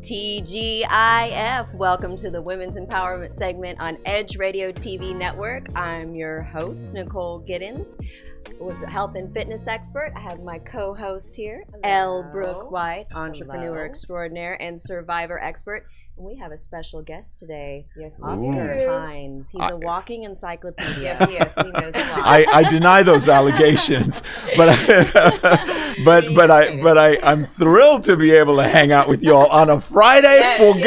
TGIF, welcome to the Women's Empowerment segment on Edge Radio TV Network. I'm your host, Nicole Giddens, with health and fitness expert. I have my co-host here, L. Brooke White, entrepreneur extraordinaire and survivor expert. And we have a special guest today, Oscar Hines. He's a walking encyclopedia. Yes, he knows a lot. I deny those allegations, but I'm thrilled to be able to hang out with y'all on a Friday. I'm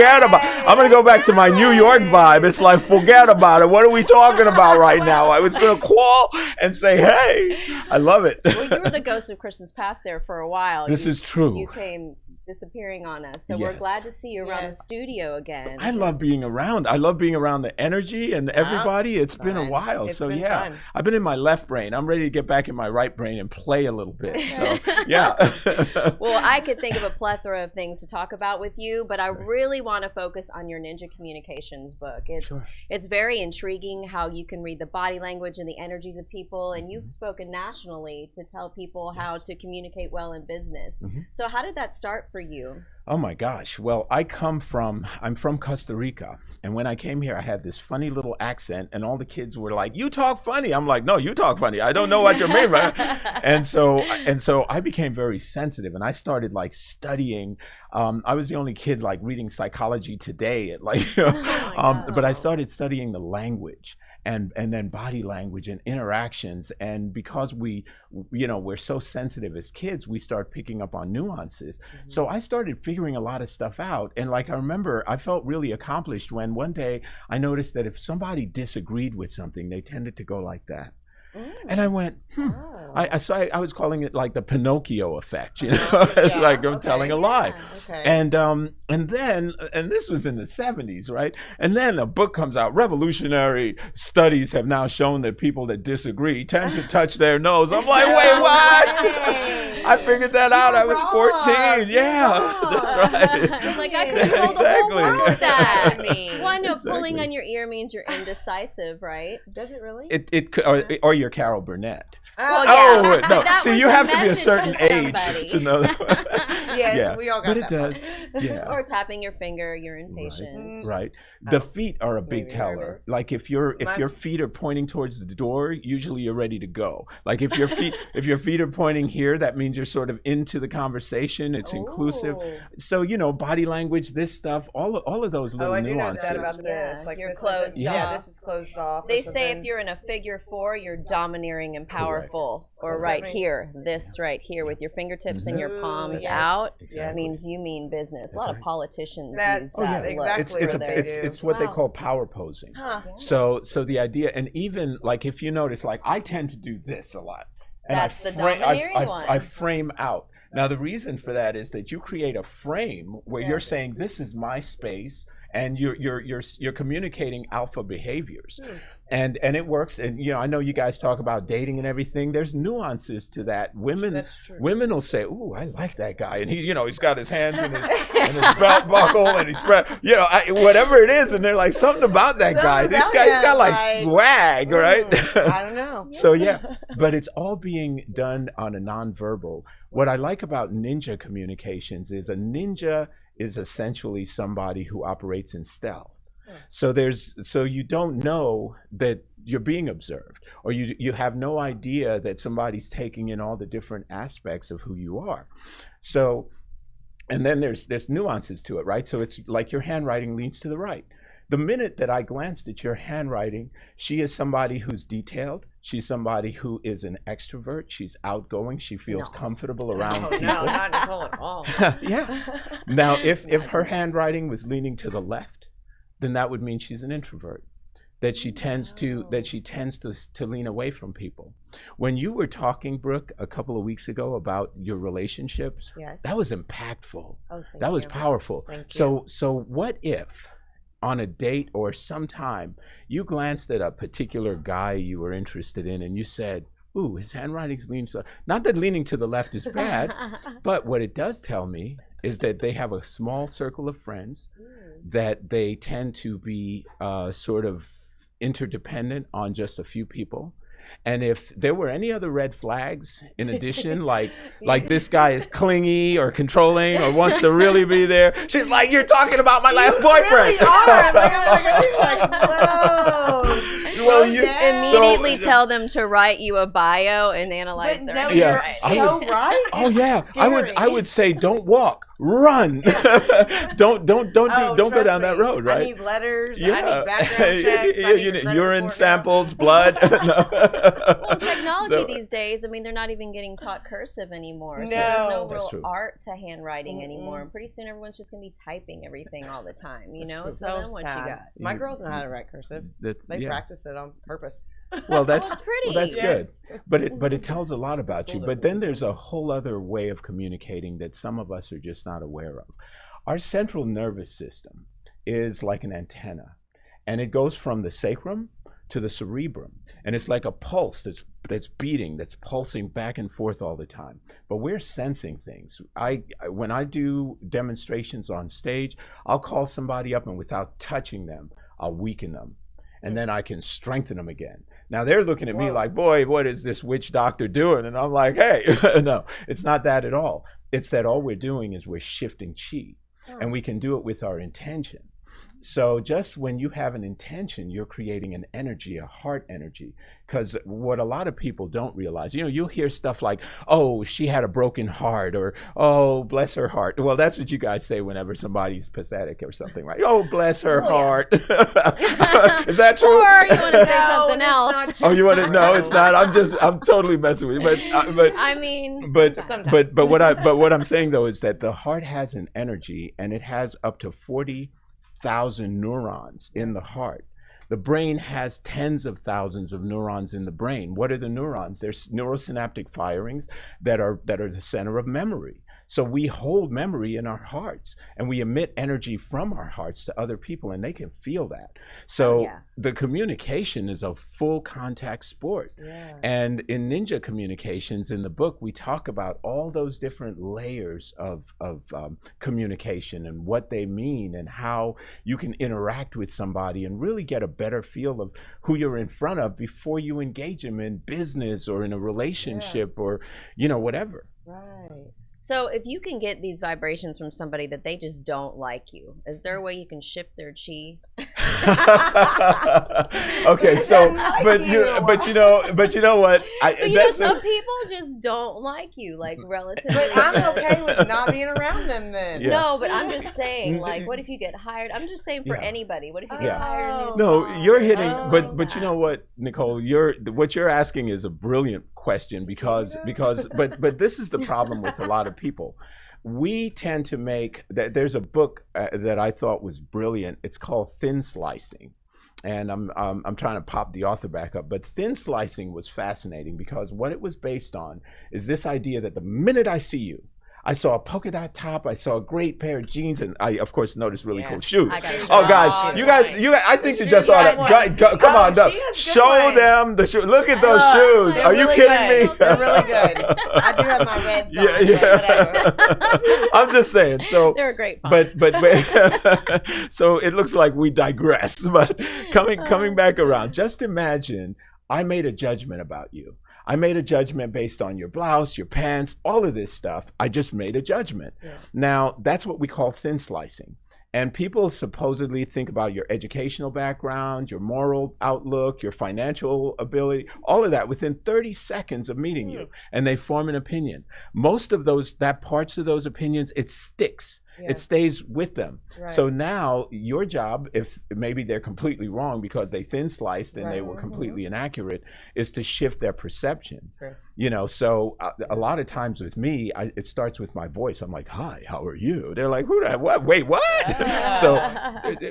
gonna go back to my New York vibe. It's like, forget about it. What are we talking about right now? I was gonna call and say, hey, I love it. Well, you were the ghost of Christmas past there for a while. This is true. You came disappearing on us, so we're glad to see you around the studio again. I love being around. I love being around the energy and everybody. It's been a while. It's so been fun. I've been in my left brain. I'm ready to get back in my right brain and play a little bit. So Well, I could think of a plethora of things to talk about with you, but I really want to focus on your Ninja Communications book. It's very intriguing how you can read the body language and the energies of people, and you've spoken nationally to tell people how to communicate well in business. So how did that start for you? Oh my gosh. Well, I'm from Costa Rica. And when I came here, I had this funny little accent and all the kids were like, you talk funny. I'm like, no, you talk funny. I don't know what you mean, right? And so I became very sensitive and I started like studying. I was the only kid like reading Psychology Today at like, but I started studying the language. And then body language and interactions, and because we're so sensitive as kids, we start picking up on nuances. So I started figuring a lot of stuff out, and like I remember, I felt really accomplished when one day I noticed that if somebody disagreed with something, they tended to go like that. And I went, I was calling it like the Pinocchio effect, it's like I'm telling a lie. And then this was in the 70s, right? And then a book comes out, revolutionary studies have now shown that people that disagree tend to touch their nose. I'm like, wait, what? I figured that out. I was 14. Yeah, that's right. Like I could have told the whole world that. Well, I know pulling on your ear means you're indecisive, right? Does it really? Or you're Carol Burnett. Well, no. See, you have to be a certain age to know that. Yes, we all got but that. It does. Yeah. Or tapping your finger, you're impatient. Right. The feet are a big teller. Like if your feet are pointing towards the door, usually you're ready to go. Like if your feet are pointing here, that means you're sort of into the conversation. It's inclusive. So body language, this stuff, all of those little nuances. I do know that about this. Like you're closed off. Yeah, this is closed off. They say if you're in a figure 4, you're domineering and powerful. Or right here, this right here with your fingertips and your palms out means you mean business. A lot of politicians use that look. It's what they call power posing. So the idea, and even like if you notice, like I tend to do this a lot. And that's the domineering one. I frame out. Now the reason for that is that you create a frame where you're saying this is my space. And you're communicating alpha behaviors, and it works. And I know you guys talk about dating and everything. There's nuances to that. Women will say, "Ooh, I like that guy," and he's got his hands in his belt buckle, and he's whatever it is, and they're like something about that guy. This guy's got like swag, right? I don't know. So but it's all being done on a nonverbal. What I like about ninja communications is a ninja is essentially somebody who operates in stealth. So you don't know that you're being observed, or you have no idea that somebody's taking in all the different aspects of who you are. So, and then there's nuances to it, right? So it's like your handwriting leans to the right. The minute that I glanced at your handwriting, she is somebody who's detailed. She's somebody who is an extrovert. She's outgoing. She feels comfortable around people. No, not Nicole at all. Yeah. Now, if her handwriting was leaning to the left, then that would mean she's an introvert. That she tends to lean away from people. When you were talking, Brooke, a couple of weeks ago about your relationships, that was impactful. That was powerful. Thank you. So what if on a date or sometime you glanced at a particular guy you were interested in and you said, ooh, his handwriting's leaning so, not that leaning to the left is bad, but what it does tell me is that they have a small circle of friends, that they tend to be sort of interdependent on just a few people. And if there were any other red flags in addition, like this guy is clingy or controlling or wants to really be there, she's like, you're talking about my last boyfriend. Really are. Like, whoa. Well, you immediately tell them to write you a bio and analyze But their no, Yeah, you're I would- so right. Oh yeah, It's I scary. would say don't walk, run. don't go Oh, down that trust me. road, right? I need letters. I Yeah. need background checks. I need a credit urine report samples, blood. No. Well, technology So- these days, I mean, they're not even getting taught cursive anymore. So No. there's no That's real true. art to handwriting anymore. And pretty soon everyone's just going to be typing everything all the time, you know? So then what sad. you got? My girls know how to write cursive. They Yeah. practice it on purpose. Well, Oh, that's it's pretty. well, that's good. Yes. But it tells a lot about you. School But doesn't then there's teach a whole other way of communicating that some of us are just not aware of. Our central nervous system is like an antenna, and it goes from the sacrum to the cerebrum, and it's like a pulse that's beating, that's pulsing back and forth all the time. But we're sensing things. When I do demonstrations on stage, I'll call somebody up, and without touching them, I'll weaken them, and then I can strengthen them again. Now they're looking at me Whoa. like, boy, what is this witch doctor doing? And I'm like, hey, no, it's not that at all. It's that all we're doing is we're shifting chi, and we can do it with our intention. So just when you have an intention, you're creating an energy, a heart energy. Because what a lot of people don't realize, you'll hear stuff like, oh, she had a broken heart, or, oh, bless her heart. Well, that's what you guys say whenever somebody's pathetic or something, right? Oh, bless her heart. Is that true? Or you want to say No, something that's else. not Oh, you want to? No, it's not. I'm totally messing with you. But I mean, but Sometimes. but what I'm saying though is that the heart has an energy, and it has up to 40,000 neurons in the heart. The brain has tens of thousands of neurons in the brain. What are the neurons? There's neurosynaptic firings that are the center of memory. So we hold memory in our hearts, and we emit energy from our hearts to other people, and they can feel that. So yeah. the communication is a full contact sport. Yeah. And in Ninja Communications, in the book, we talk about all those different layers of communication and what they mean and how you can interact with somebody and really get a better feel of who you're in front of before you engage them in business or in a relationship or, whatever. Right. so if you can get these vibrations from somebody that they just don't like you, is there a way you can shift their chi? Okay, so like but you. you know what? But some people just don't like you, like relatively. But I'm okay with not being around them then. Yeah. No, but I'm just saying, like, what if you get hired? I'm just saying for Yeah. anybody. What if you get Yeah. hired in his No, spot you're or hitting, something like but you that? know what, Nicole, what you're asking is a brilliant question because but this is the problem with a lot of people. We tend to make that. There's a book that I thought was brilliant. It's called Thin Slicing, and I'm trying to pop the author back up. But Thin Slicing was fascinating because what it was based on is this idea that the minute I see you, I saw a polka dot top, I saw a great pair of jeans, and I, of course, noticed really cool shoes. I got you. Oh, guys, Oh, you guys, I think you just shoes saw got that. ones. Come Oh, on, Doug. she has good Show ones. them the shoes. Look at those Look, shoes. they're Are you really kidding good. me? They're really good. I do have my reds Yeah, on, yeah. but whatever. I'm just saying. So, They're a great font. but so it looks like we digress. But coming back around, just imagine I made a judgment about you. I made a judgment based on your blouse, your pants, all of this stuff. I just made a judgment. Yes. Now, that's what we call thin slicing. And people supposedly think about your educational background, your moral outlook, your financial ability, all of that within 30 seconds of meeting you. And they form an opinion. Most of parts of those opinions, it sticks. Yeah. It stays with them. Right. So now your job, if maybe they're completely wrong because they thin sliced and they Right. were completely inaccurate, is to shift their perception. Sure. So a lot of times with me, it starts with my voice. I'm like, hi, how are you? They're like, who that? What? Wait, what? So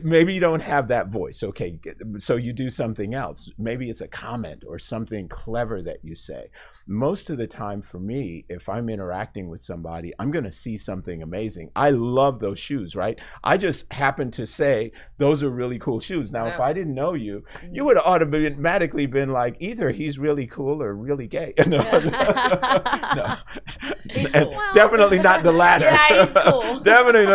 maybe you don't have that voice. Okay, so you do something else. Maybe it's a comment or something clever that you say. Most of the time for me, if I'm interacting with somebody, I'm going to see something amazing. I love those shoes, right? I just happened to say those are really cool shoes. Now, if I didn't know you, you would have automatically been like, either he's really cool or really gay. No. He's And cool. definitely not the latter. Yeah, he's cool. Definitely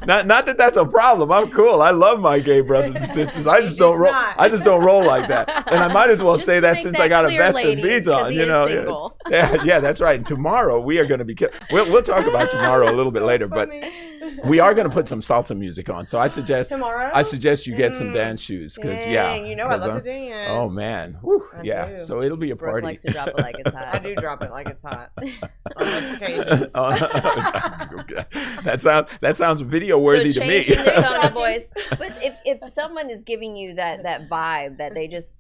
not that that's a problem. I'm cool. I love my gay brothers and sisters. I just don't roll. not. I just don't roll like that. And I might as well Just say to that make since that I got a clear, vest and ladies, beads 'cause on. he You is know. single. Yeah, that's right. And tomorrow we are going to be. We'll talk about tomorrow a little bit later, but we are going to put some salsa music on. So I suggest you get some dance shoes because you know I love to dance. Oh man, whew, I yeah. do. So it'll be a Brooke party. likes to drop it like it's hot. I do drop it like it's hot on most occasions. That sounds video worthy to me. changing their tone of voice. But if someone is giving you that vibe that they just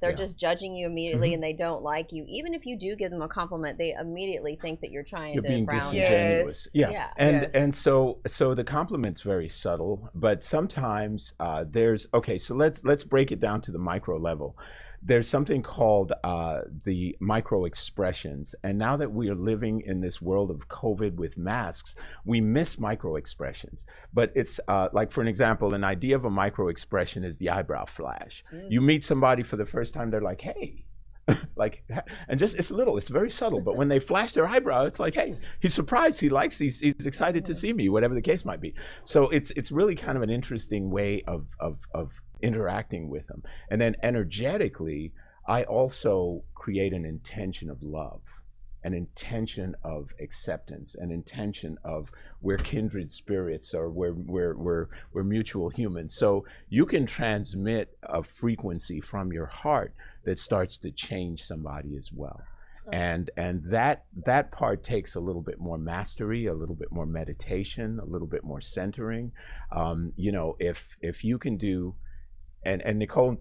they're just judging you immediately and they don't like you, even if you do give them a compliment, they immediately think that you're trying You're to being brown disingenuous. Yes. Yeah. Yeah. And so the compliment's very subtle, but sometimes there's so let's break it down to the micro level. There's something called the micro expressions. And now that we are living in this world of COVID with masks, we miss micro expressions. But it's like, for an example, an idea of a micro expression is the eyebrow flash. You meet somebody for the first time, they're like, hey. Like, and just it's very subtle, but when they flash their eyebrow, it's like, hey, he's surprised, he likes, he's excited to see me, whatever the case might be. So it's really kind of an interesting way of interacting with them. And then energetically, I also create an intention of love, an intention of acceptance, an intention of we're kindred spirits, or we're mutual humans. So you can transmit a frequency from your heart that starts to change somebody as well. And that part takes a little bit more mastery, a little bit more meditation, a little bit more centering. If you can do, and Nicole,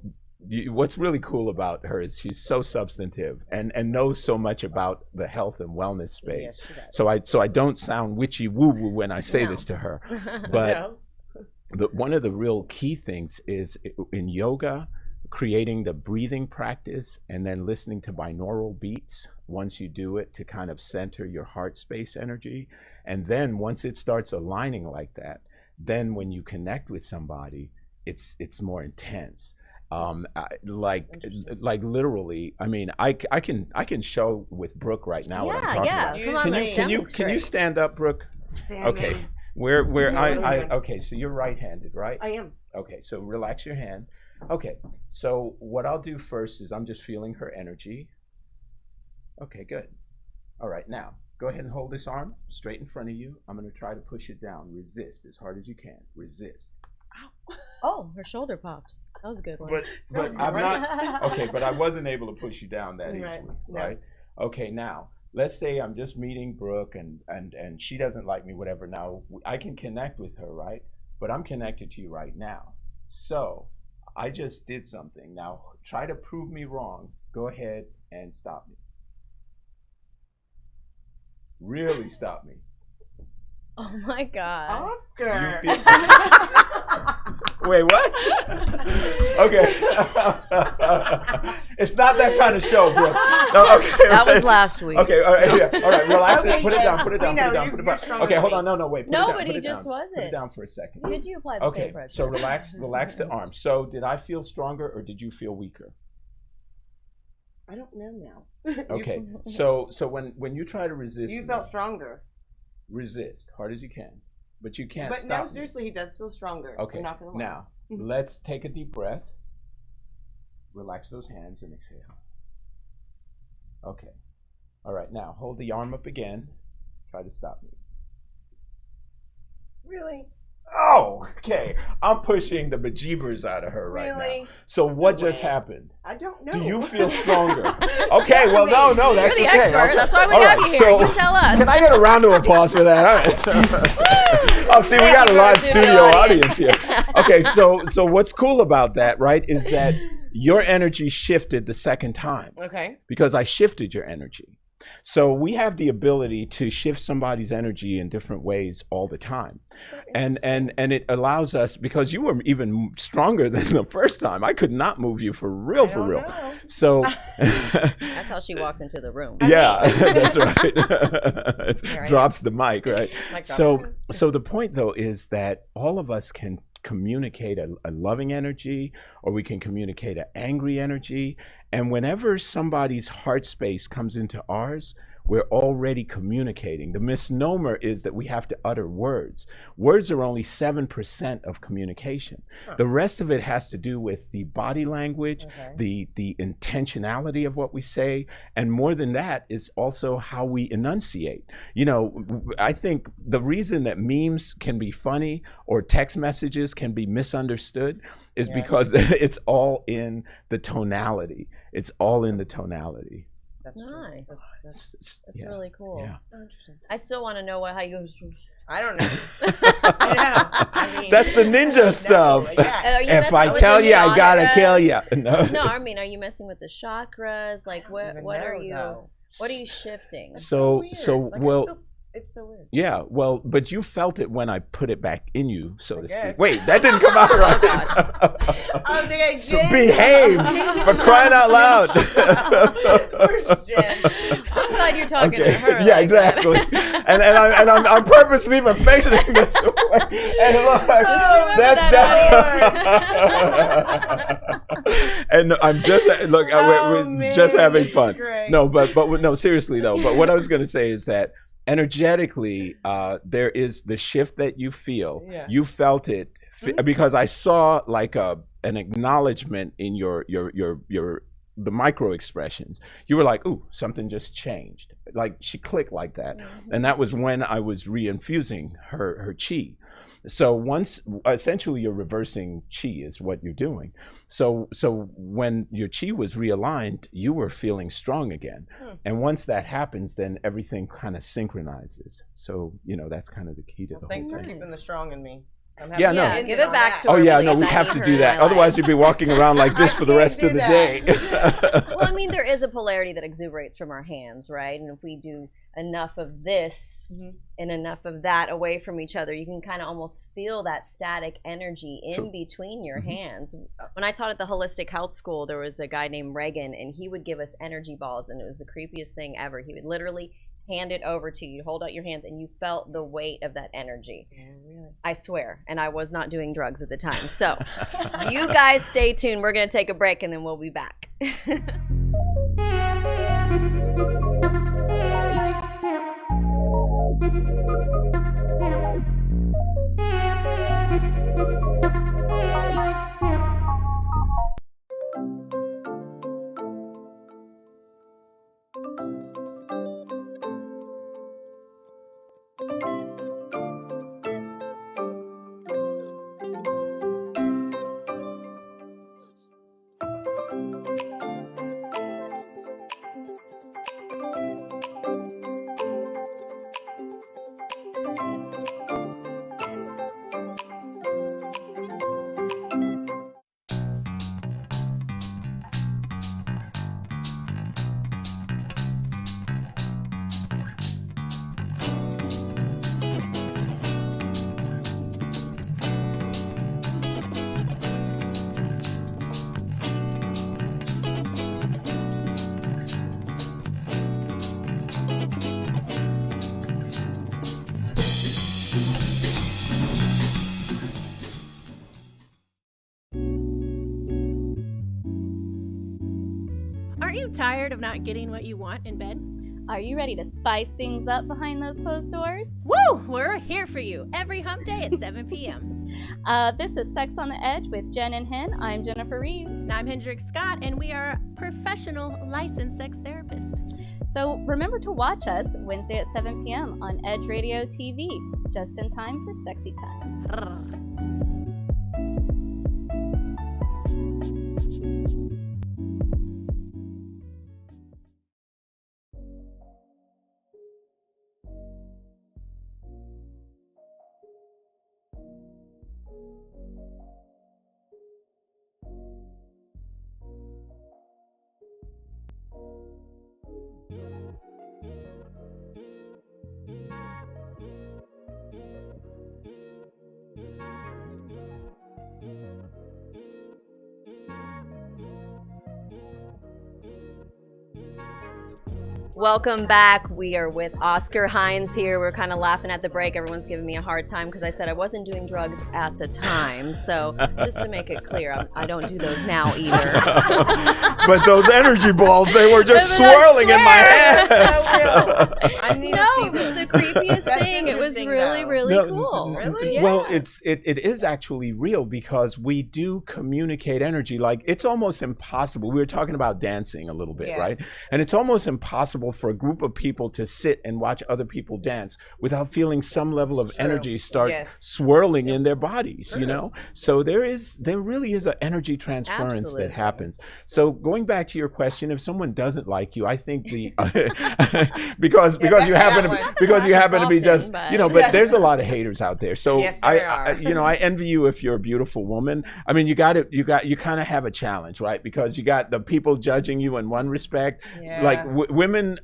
what's really cool about her is she's so substantive and knows so much about the health and wellness space. Yes, So I don't sound witchy woo woo when I say this to her, but one of the real key things is in yoga, creating the breathing practice and then listening to binaural beats once you do it to kind of center your heart space energy. And then once it starts aligning like that, then when you connect with somebody, it's more intense. Like literally, I mean, I can show with Brooke right now what I'm talking about. Come on, let's Can you demonstrate. stand up, Brooke? Okay. Okay, so you're right-handed, right? I am. Okay, so relax your hand. Okay, so what I'll do first is I'm just feeling her energy. Okay, good. All right, now go ahead and hold this arm straight in front of you. I'm going to try to push it down. Resist as hard as you can. Resist. Oh, her shoulder popped. That was a good one. But I'm not okay. But I wasn't able to push you down that Right. easily, No. right? Okay, now let's say I'm just meeting Brooke and she doesn't like me, whatever. Now I can connect with her, right? But I'm connected to you right now. So I just did something. Now try to prove me wrong. Go ahead and stop me. Really stop me. Oh my God. Oscar. You Wait, what? Okay. It's not that kind of show, Brooke. No, okay. That was last week. Okay, all right, yeah. All right, relax Okay, it. Put it yes, down, put it down, we put it know, down, you- put it you're down. stronger Okay, than hold me. on. No, wait. Put No, it down, but put he it down. just Put it wasn't. down for a second. Could you apply the Okay, same pressure? so relax the arm. So did I feel stronger or did you feel weaker? I don't know now. Okay, so when you try to resist, You me, felt stronger. resist hard as you can, but you can't But stop no, me. seriously, he does feel stronger. Okay, I'm not gonna lie. now Mhm. let's take a deep breath. Relax those hands and exhale. Okay. All right, now hold the arm up again. Try to stop me. Really? Oh, okay. I'm pushing the bejeebers out of her right Really? now. So what No just way. happened? I don't know. Do you feel stronger? Okay, well, no, You're that's the okay. expert. That's why we All have right, you here. so- You tell us. Can I get a round of applause for that? All right. Oh, see, we Thank got a you for live the studio studio audience. audience here. Okay, so what's cool about that, right, is that your energy shifted the second time Okay. because I shifted your energy. So we have the ability to shift somebody's energy in different ways all the time. And it allows us, because you were even stronger than the first time. I could not move you for real. Know. So that's how she walks into the room. Yeah, that's right. Drops the mic, right? So the point though is that all of us can communicate a loving energy, or we can communicate an angry energy. And whenever somebody's heart space comes into ours, we're already communicating. The misnomer is that we have to utter words. Words are only 7% of communication. The rest of it has to do with the body language, the intentionality of what we say, and more than that is also how we enunciate. You know, I think the reason that memes can be funny or text messages can be misunderstood is because it's all in the tonality. It's all in the tonality. That's nice. That's really cool. Yeah. So interesting. I still want to know how you. I don't know. I mean, that's the ninja stuff. Yeah. If I tell you, I gotta kill you. No, I mean, are you messing with the chakras? Like, what are you? Though. What are you shifting? So like, well. It's so weird. Yeah, well, but you felt it when I put it back in you, so to guess. speak. Wait, that didn't come out right. I don't think I did. So behave, for crying out loud. Where's Jen? I'm glad you're talking to her. Yeah, like exactly. That. and I'm purposely even facing this way. And look, that's just. And I'm just we're just having fun. No, but no, seriously though. But what I was going to say is that energetically, there is the shift that you feel. Yeah. You felt it because I saw like an acknowledgement in your the micro expressions. You were like, ooh, something just changed. Like she clicked like that. And that was when I was reinfusing her chi. So once, essentially you're reversing chi is what you're doing. So when your chi was realigned, you were feeling strong again. And once that happens, then everything kind of synchronizes. So, you know, that's kind of the key to the whole thing. Thanks for keeping the strong in me. Yeah, no. Yeah, give it back to her. Oh yeah, please. no, we I have need to her do in that. my Otherwise life. you'd be walking around like this for the rest of the day. Well, I mean, there is a polarity that exuberates from our hands, right? And if we do enough of this and enough of that away from each other, you can kind of almost feel that static energy in between your hands. When I taught at the Holistic Health School, there was a guy named Reagan, and he would give us energy balls, and it was the creepiest thing ever. He would literally hand it over to you, hold out your hands, and you felt the weight of that energy. I swear. And I was not doing drugs at the time. So you guys stay tuned. We're going to take a break, and then we'll be back. Aren't you tired of not getting what you want in bed? Are you ready to spice things up behind those closed doors? Woo! We're here for you every hump day at 7 p.m. This is Sex on the Edge with Jen and Hen. I'm Jennifer Reeves. And I'm Hendrik Scott, and we are professional licensed sex therapists. So remember to watch us Wednesday at 7 p.m. on Edge Radio TV, just in time for sexy time. Welcome back. We are with Oscar Hines here. We're kind of laughing at the break. Everyone's giving me a hard time because I said I wasn't doing drugs at the time. So just to make it clear, I don't do those now either. But those energy balls, they were just swirling in my head. I need to see It was this. the creepiest That's thing. It was interesting, really, though. really No, cool. Really? Yeah. Well, it is actually real because we do communicate energy. Like, it's almost impossible. We were talking about dancing a little bit, Yes. right? And it's almost impossible for a group of people to sit and watch other people dance without feeling some level of It's true. energy start Yes. swirling in their bodies, you True. know? So there really is an energy transference Absolutely. that happens. So going back to your question, if someone doesn't like you, I think the because back you to happen that to one. because you happen to be Often, just but- but Yes. there's a lot of haters out there. So Yes, there I are. I envy you if you're a beautiful woman. I mean, you kind of have a challenge, right? Because you got the people judging you in one respect. Yeah. Like women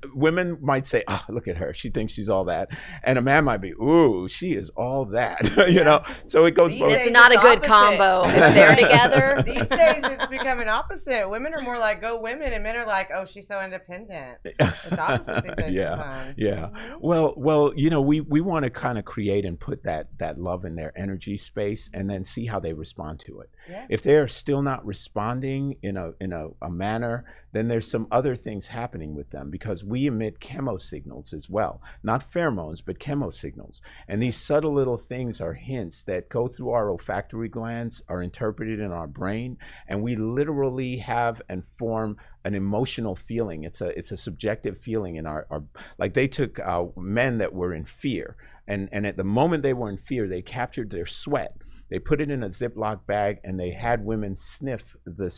might say, "Oh, look at her. She thinks she's all that," and a man might be, "Ooh, she is all that." You know. So it goes These both. days It's not a it's good opposite. combo. If they're together. These days it's becoming opposite. Women are more like go women, and men are like, oh, she's so independent. It's opposite these days Yeah, sometimes. yeah. Mhm. Well, you know, we want to kind of create and put that love in their energy space, and then see how they respond to it. Yeah. If they're still not responding in a manner, then there's some other things happening with them, because we emit chemo signals as well, not pheromones, but chemo signals. And these subtle little things are hints that go through our olfactory glands, are interpreted in our brain, and we literally have and form an emotional feeling. It's a subjective feeling in our like they took men that were in fear, and at the moment they were in fear, they captured their sweat. They put it in a Ziploc bag, and they had women sniff the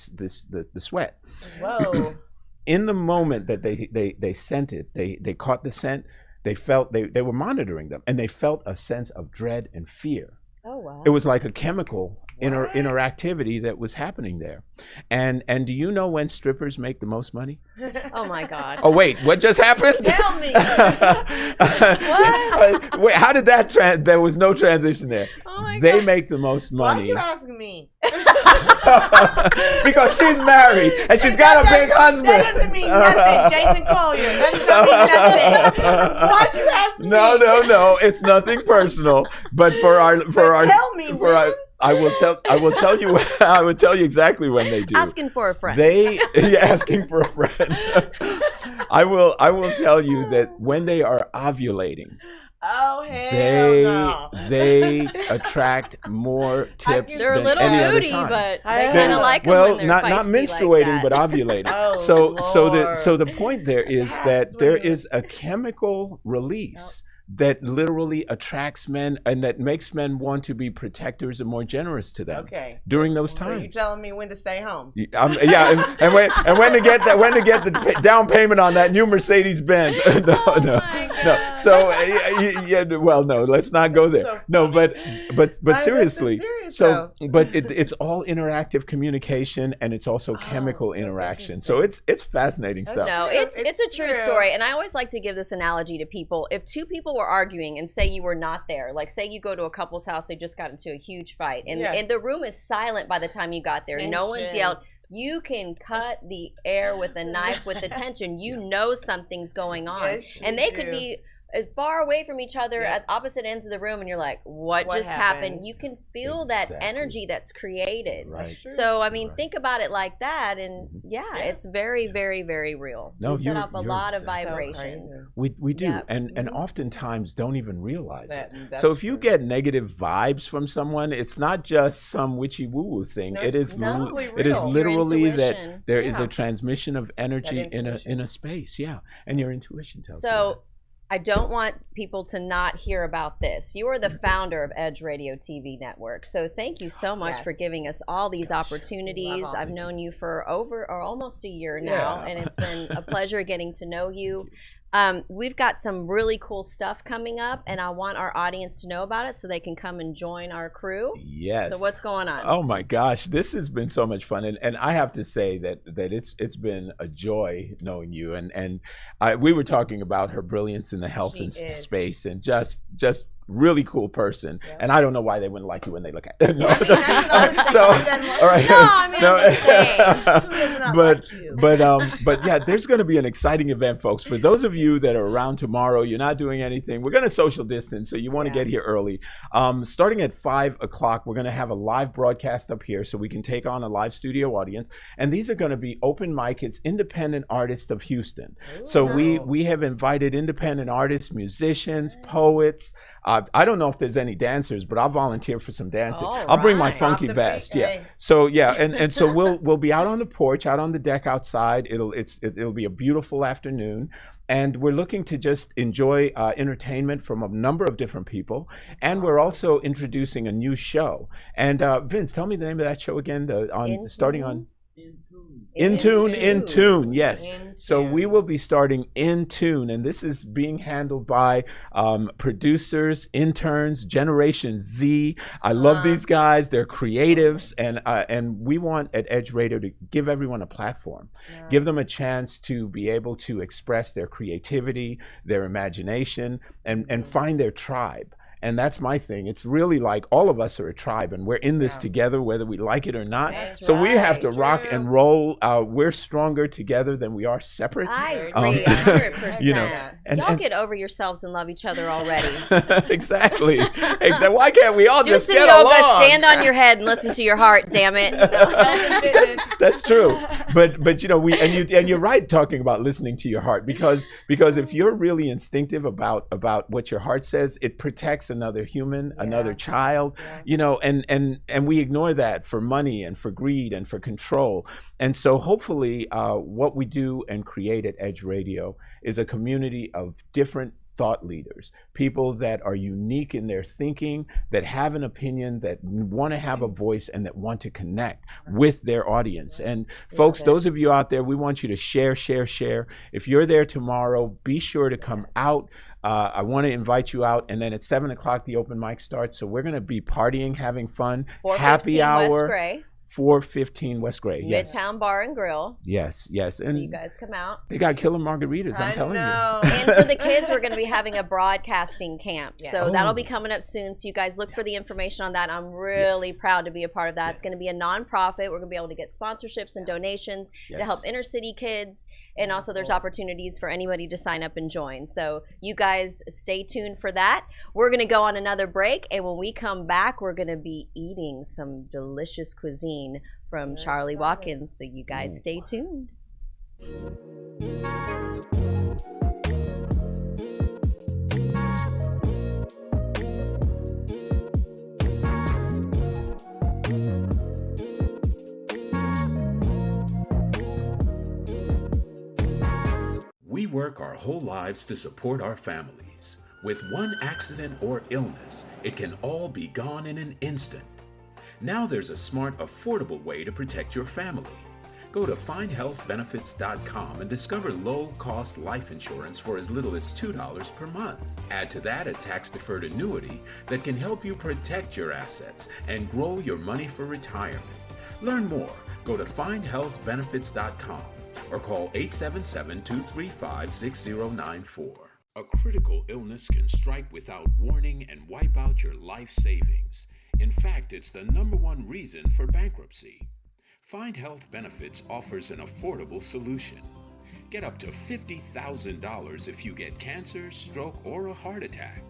sweat. Whoa. In the moment that they sent it, they caught the scent. They felt they were monitoring them, and they felt a sense of dread and fear. Oh, wow. It was like a chemical What? interactivity that was happening there. And do you know when strippers make the most money? Oh, my God. Oh wait, what just happened? Tell me. What? Wait, how did that there was no transition there. Oh, my They God. make the most Why'd money you ask me? because she's married and she's got a big husband. That doesn't mean nothing. Jason Collier. That doesn't mean nothing. Why'd you ask me? No, it's nothing personal. But for our tell me when. I will tell you I will tell you exactly when they do. Asking for a friend. Asking for a friend. I will tell you that when they are ovulating, Oh, hell no. they attract more tips They're a than little any other moody, time. but I they kind know. of like them Well, when they're not feisty menstruating, like but that. ovulating. Oh, so the Lord. point there is Yes, that what there do you- is a chemical release that literally attracts men and that makes men want to be protectors and more generous to them Okay. during those So you times. telling me when to stay home? Yeah, and when to get the down payment on that new Mercedes Benz. No. my God. So well, no, let's not go there. So No, but That's seriously. serious, So, though. but it's all interactive communication, and it's also chemical so interaction. So interesting. it's fascinating That's stuff. No, true. it's a true It's true. story, and I always like to give this analogy to people. If two people were arguing, and say you were not there, like say you go to a couple's house, they just got into a huge fight, and Yeah. the room is silent by the time you got there. No one's Tension. yelled. You can cut the air with a knife with the tension. You know something's going on, Yes, and you they could do. be far away from each other Yeah. at opposite ends of the room, and you're like, what What just happened? happened? You can feel that Exactly. energy that's created. Right. That's true. So I mean, Right. think about it like that, and yeah, Yeah. it's very, very, very real. No, we set you're- up a you're lot of exactly- So vibrations. crazy. We do, Yeah. and Mhm. oftentimes don't even realize it. That's So if you true. get negative vibes from someone, it's not just some witchy woo woo thing. No, It it's is totally it is real. Your literally that intuition. there is Yeah. a transmission of energy in intuition. a space. Yeah, and your intuition tells you. So I don't want people to not hear about this. You are the founder of Edge Radio TV Network. So thank you so much for Yes. giving us all these opportunities. Love I've all. known you for over or almost a year now, Yeah. and it's been a pleasure getting to know you. We've got some really cool stuff coming up, and I want our audience to know about it so they can come and join our crew. Yes. So what's going on? Oh my gosh, this has been so much fun, and I have to say that it's been a joy knowing you, and we were talking about her brilliance in the health She and is. space, and just really cool person, and I don't know why they wouldn't like you when they look at it. No, I mean, that's so, all right. No, I mean, I'm just saying. Who does not like you? But yeah, there's going to be an exciting event, folks. For those of you that are around tomorrow, you're not doing anything. We're going to social distance, so you want to get here early. Starting at 5 o'clock, we're going to have a live broadcast up here, so we can take on a live studio audience. And these are going to be open mic. It's independent artists of Houston. Ooh. So we have invited independent artists, musicians, poets. I don't know if there's any dancers, but I'll volunteer for some dancing. I'll bring my funky vest. Yeah. So and so we'll be out on the porch, out on the deck outside. It'll be a beautiful afternoon. And we're looking to just enjoy entertainment from a number of different people. And we're also introducing a new show. And Vince, tell me the name of that show again, starting on... In Tune, yes. So we will be starting In Tune, and this is being handled by producers, interns, Generation Z. I love these guys. They're creatives, and we want at Edge Radio to give everyone a platform, give them a chance to be able to express their creativity, their imagination, and find their tribe. And that's my thing. It's really like all of us are a tribe, and we're in this together, whether we like it or not. That's so we have to rock and roll. We're stronger together than we are separate. I agree, 100%. You know, Y'all get over yourselves and love each other already. Exactly. Why can't we all just Do get some yoga, along? stand on your head, and listen to your heart. Damn it. That's true. But you know, and you're right talking about listening to your heart, because if you're really instinctive about what your heart says, it protects another human, another child, you know, and we ignore that for money and for greed and for control. And so hopefully what we do and create at Edge Radio is a community of different thought leaders, people that are unique in their thinking, that have an opinion, that want to have a voice, and that want to connect with their audience. And folks, those of you out there, we want you to share. If you're there tomorrow, be sure to come out. I want to invite you out, and then at 7 o'clock the open mic starts. So we're going to be partying, having fun, happy hour. West Gray. 415 West Gray. Yes. Midtown Bar and Grill. Yes. So you guys come out. They got killer margaritas, I'm telling you. And for the kids, we're going to be having a broadcasting camp. So that'll be coming up soon. So you guys look for the information on that. I'm really proud to be a part of that. It's going to be a nonprofit. We're going to be able to get sponsorships and donations to help inner city kids. And also there's opportunities for anybody to sign up and join. So you guys stay tuned for that. We're going to go on another break. And when we come back, we're going to be eating some delicious cuisine from Charlie Watkins. So you guys stay tuned. We work our whole lives to support our families. With one accident or illness, it can all be gone in an instant. Now there's a smart, affordable way to protect your family. Go to findhealthbenefits.com and discover low-cost life insurance for as little as $2 per month. Add to that a tax-deferred annuity that can help you protect your assets and grow your money for retirement. Learn more. Go to findhealthbenefits.com or call 877-235-6094. A critical illness can strike without warning and wipe out your life savings. In fact, it's the #1 reason for bankruptcy. Find Health Benefits offers an affordable solution. Get up to $50,000 if you get cancer, stroke, or a heart attack,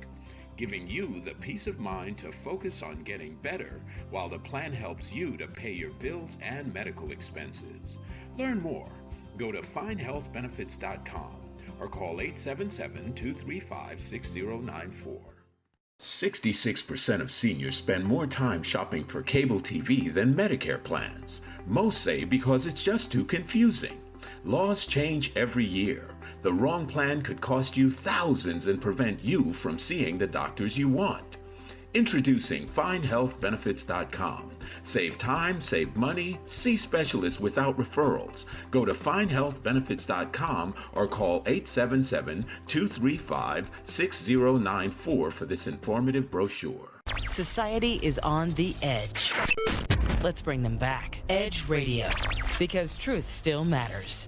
giving you the peace of mind to focus on getting better while the plan helps you to pay your bills and medical expenses. Learn more. Go to findhealthbenefits.com or call 877-235-6094. 66% of seniors spend more time shopping for cable TV than Medicare plans. Most say because it's just too confusing. Laws change every year. The wrong plan could cost you thousands and prevent you from seeing the doctors you want. Introducing FindHealthBenefits.com. Save time, save money, see specialists without referrals. Go to FindHealthBenefits.com or call 877-235-6094 for this informative brochure. Society is on the edge. Let's bring them back. Edge Radio, because truth still matters.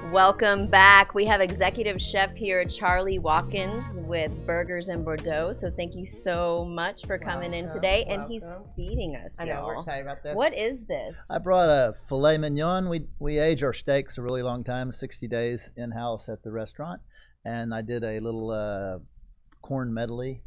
Welcome back. We have executive chef here, Charlie Watkins, with Burgers and Bordeaux. So thank you so much for coming in today. And he's feeding us, I know, y'all. we're excited about this. What is this? I brought a filet mignon. We age our steaks a really long time, 60 days in-house at the restaurant. And I did a little corn medley,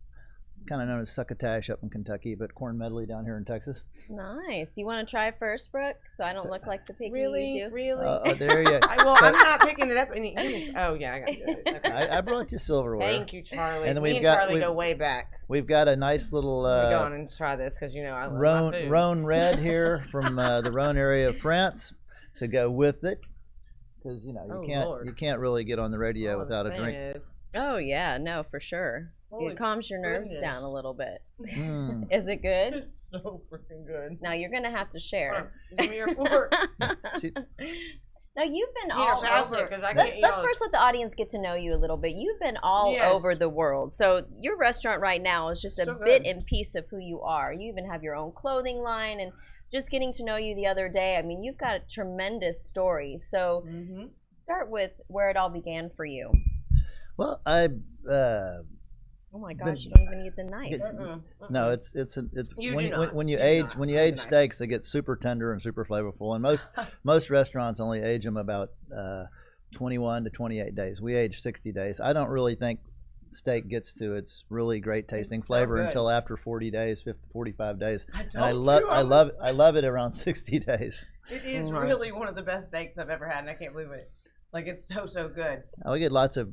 kind of known as succotash up in Kentucky, but corn medley down here in Texas. Nice. You want to try first, Brooke? So I don't look like the piggy you do? Really? There you go. I'm not picking it up. Oh, yeah, I got to do this. Okay. I brought you silverware. Thank you, Charlie. And then Me and Charlie go way back. We've got a nice little Let me go on and try this because, I love my food. Rhone Red here from the Rhone area of France to go with it. Because, you can't really get on the radio without a drink. Oh, yeah. No, for sure. It calms your nerves down a little bit. Is it good? So freaking good. Now you're gonna have to share. Give me your fork. Now you've been all over. Let's first let the audience get to know you a little bit. You've been all over the world. So your restaurant right now is just a bit and piece of who you are. You even have your own clothing line, and just getting to know you the other day. I mean, you've got a tremendous story. So start with where it all began for you. Well, oh my gosh! You don't even need the knife. No, it's when you age steaks, they get super tender and super flavorful. And most restaurants only age them about 21 to 28 days. We age 60 days. I don't really think steak gets to its really great tasting flavor until after 40 days, 45 days. I love it around 60 days. It is really one of the best steaks I've ever had, and I can't believe it. Like, it's so good. We get lots of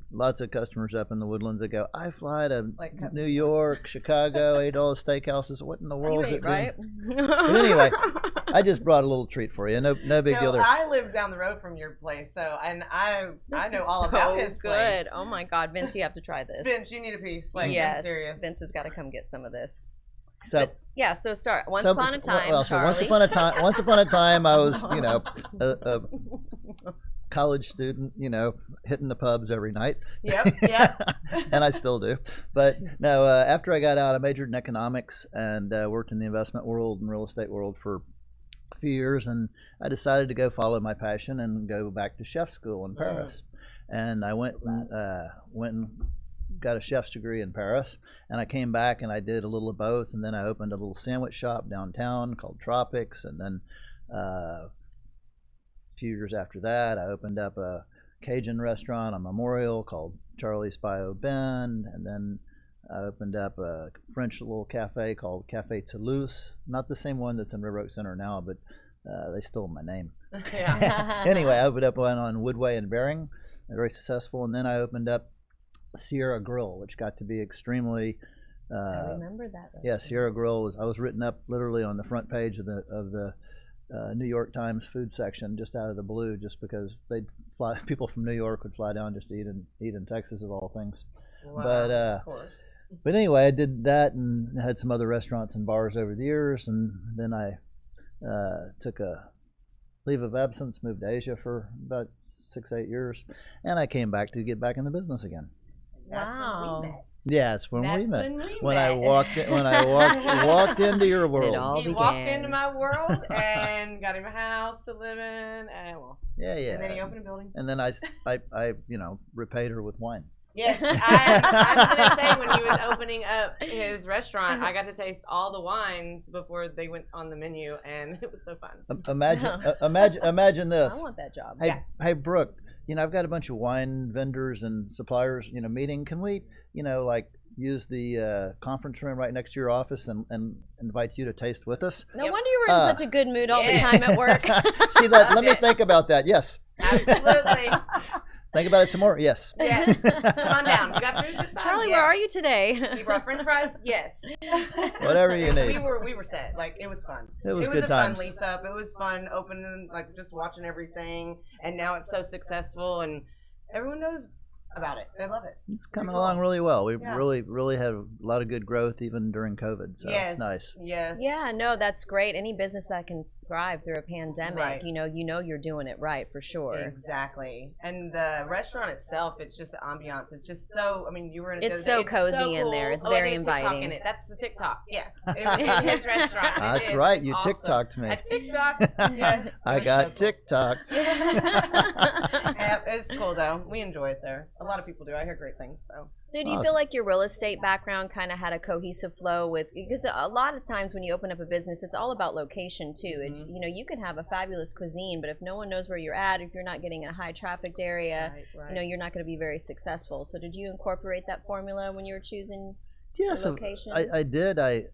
customers up in the Woodlands that go, I fly to New York, Chicago, ate all the steakhouses. What in the world is it? Right? But anyway, I just brought a little treat for you. No big deal there. I live down the road from your place, and I know all about his place. Oh my God, Vince, you have to try this. Vince, you need a piece. Yes, I'm serious. Vince has got to come get some of this. So so start. Once upon a time, once upon a time, I was a college student, hitting the pubs every night. Yep. And I still do. But no, after I got out, I majored in economics and worked in the investment world and real estate world for a few years. And I decided to go follow my passion and go back to chef school in Paris. And I went and got a chef's degree in Paris. And I came back and I did a little of both. And then I opened a little sandwich shop downtown called Tropics. And then few years after that, I opened up a Cajun restaurant on Memorial called Charlie's Bio Bend, and then I opened up a French little cafe called Cafe Toulouse. Not the same one that's in River Oak Center now, but they stole my name. Anyway, I opened up one on Woodway and Bering, very successful, and then I opened up Sierra Grill, which got to be extremely. I remember that. Yeah, Sierra Grill I was written up literally on the front page of the New York Times food section just out of the blue, just because people from New York would fly down just to eat in Texas of all things. Wow, but anyway, I did that and had some other restaurants and bars over the years, and then I took a leave of absence, moved to Asia for about 6-8 years, and I came back to get back in the business again. Wow. Yeah, it's when we met. When I walked into your world. He walked into my world and got him a house to live in, and yeah. And then he opened a building. And then I repaid her with wine. Yes, I'm gonna say when he was opening up his restaurant, I got to taste all the wines before they went on the menu, and it was so fun. Imagine this. I want that job. Hey, Brooke. I've got a bunch of wine vendors and suppliers, meeting. Can we, use the conference room right next to your office and invite you to taste with us? No wonder you were in such a good mood all the time at work. See, let me think about that. Yes. Absolutely. Think about it some more. Yes. Yeah. Come on down. You got food this time? Charlie, where are you today? You brought French fries? Yes. Whatever you need. We were set. It was fun. It was good times. Fun lease up. It was fun opening, just watching everything. And now it's so successful, and everyone knows about it. They love it. It's coming along really well. We've really had a lot of good growth even during COVID. So it's nice. Yes. Yeah. No, that's great. Any business that can thrive through a pandemic, Right. you know you're doing it right for sure. Exactly. And the restaurant itself, it's just the ambiance. It's just so, I mean, you were in a It's so cozy so in there. cool. It's Oh, I very did a TikTok inviting. in it. That's the TikTok. Yes. It was in his restaurant. It That's is. right. It's You awesome. TikToked me. I TikTok. Yes. I It was got so cool. TikToked. Yeah, it's cool though. We enjoy it there. A lot of people do. I hear great things. So So do you Awesome. feel like your real estate background kind of had a cohesive flow with, because a lot of times when you open up a business, it's all about location too. It's, Mhm. you know, you can have a fabulous cuisine, but if no one knows where you're at, if you're not getting in a high trafficked area, right. you know, you're not going to be very successful. So did you incorporate that formula when you were choosing Yeah, the so location? I did. I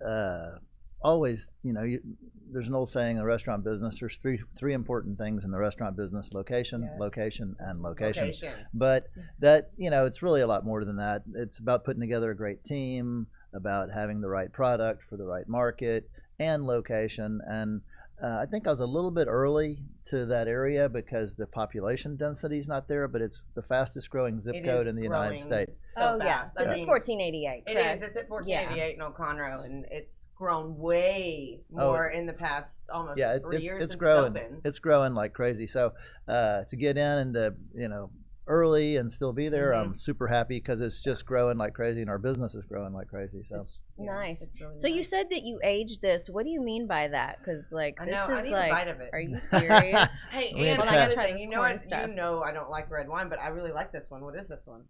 always, there's an old saying in the restaurant business. There's three important things in the restaurant business: location, Yes. location, and location. Location. But that, it's really a lot more than that. It's about putting together a great team, about having the right product for the right market and location. And I think I was a little bit early to that area because the population density is not there, but it's the fastest growing zip It code is in the United growing States. so oh yeah, fast. so I it's mean, 1488. It correct? is. It's at 1488 in Conroe, and it's grown way more in the past almost Yeah, 3 years it's since growing. it's opened. It's growing like crazy. So to get in and to, early and still be there, I'm super happy because it's just growing like crazy and our business is growing like crazy. So Nice. it's really So you nice. said that you aged this. What do you mean by that? Because like I this know, I is need like, a bite of it. are you serious? Hey, We and had another try thing, this you know corn what? stuff. You know I don't like red wine, but I really like this one. What is this one?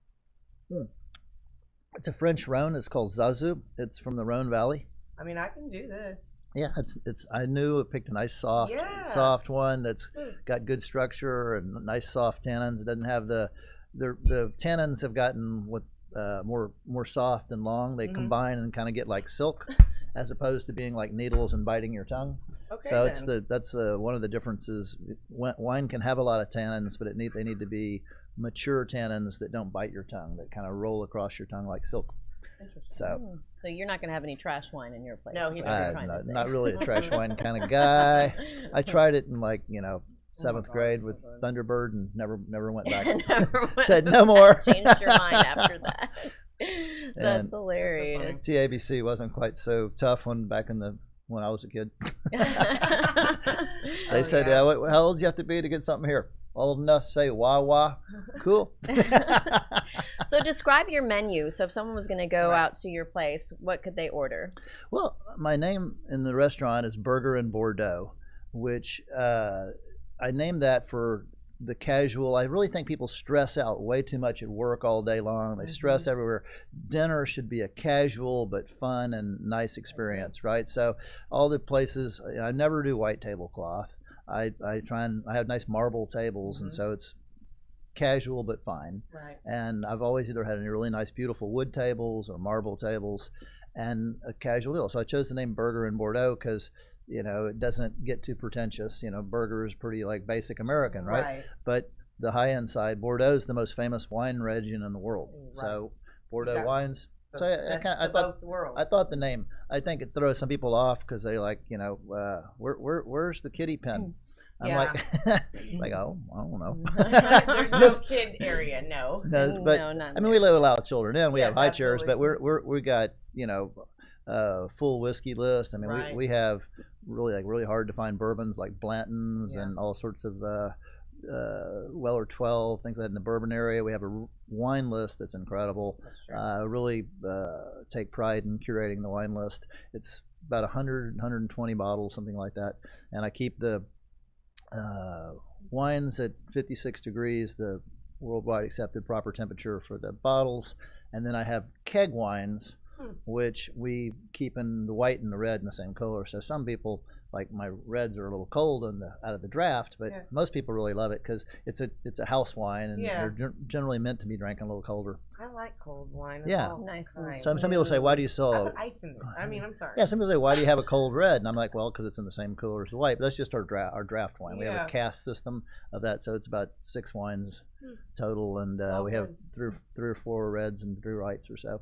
it's a French Rhone. It's called Zazu. It's from the Rhone Valley. I mean, I can do this. Yeah, it's. I knew it picked a nice Yeah. soft one that's Mm. got good structure and nice soft tannins. It doesn't have the tannins have gotten more soft and long. They Mhm. combine and kind of get like silk, as opposed to being like needles and biting your tongue. Okay. So it's then. that's one of the differences. Wine can have a lot of tannins, but they need to be mature tannins that don't bite your tongue, that kind of roll across your tongue like silk. Interesting. So So you're not going to have any trash wine in your place. No, is he what you're doesn't. trying to I'm say. not really a trash wine kind of guy. I tried it in like seventh God, grade oh with my God. Thunderbird and never went back. Never went Said back. no more. Changed your mind after that. That's And- hilarious. TABC wasn't quite so tough when I was a kid. They said, yeah. how old do you have to be to get something here? Old enough to say wah wah. Cool. So describe your menu. So if someone was going to go Right. out to your place, what could they order? Well, my name in the restaurant is Burger in Bordeaux, which I named that for the casual. I really think people stress out way too much at work all day long. They stress everywhere. Dinner should be a casual but fun and nice experience, right? So all the places, I never do white tablecloth. I have nice marble tables, and so it's casual but fine. Right. And I've always either had really nice, beautiful wood tables or marble tables, and a casual deal. So I chose the name Burger in Bordeaux because it doesn't get too pretentious. Burger is pretty like basic American, right? But the high end side, Bordeaux is the most famous wine region in the world. Right. So Bordeaux Okay. wines. So I thought both worlds. I thought the name. I think it throws some people off because they like where's the kitty pen? I'm Yeah. like oh, I don't know. There's no This- kid area, no. No, but No, not I mean, we allow children in. We Yes, have high chairs, but absolutely. we got full whiskey list. I mean, Right. we have really hard to find bourbons like Blanton's Yeah. and all sorts of Weller 12 things like that in the bourbon area. We have a wine list that's incredible. That's true. Really take pride in curating the wine list. It's about 120 bottles, something like that, and I keep the wines at 56 degrees, the worldwide accepted proper temperature for the bottles, and then I have keg wines, which we keep in the white and the red in the same color. So some people, like my reds, are a little cold out of the draft, but Yeah. most people really love it because it's a house wine, and Yeah. they're generally meant to be drank a little colder. I like cold wine. Yeah. Nice and Nice. Some people say, why do you I sell? put ice in it. I mean, I'm sorry. Yeah, some people say, why do you have a cold red? And I'm like, well, because it's in the same color as the white. But that's just our draft wine. We have Yeah. a cask system of that, so it's about 6 wines total, and all we have good. three or four reds and 3 whites or so.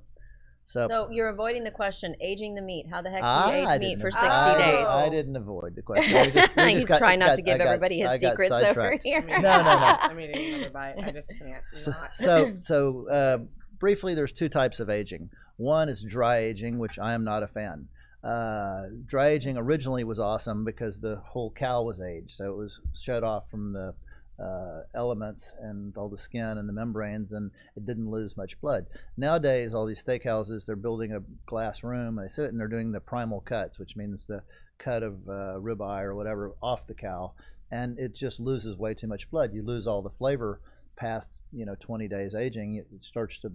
So, So you're avoiding the question, aging the meat. How the heck do you I age meat didn't for avo- 60 I- days? I didn't avoid the question. We just He's got- trying not got- to give I got- everybody his I got secrets over sidetracked. here. I mean, No. I mean, another bite. I just can't. So briefly, there's 2 types of aging. One is dry aging, which I am not a fan. Dry aging originally was awesome because the whole cow was aged, so it was shut off from the elements and all the skin and the membranes, and it didn't lose much blood. Nowadays, all these steakhouses, they're building a glass room, and they sit and they're doing the primal cuts, which means the cut of ribeye or whatever off the cow, and it just loses way too much blood. You lose all the flavor past 20 days aging. It starts to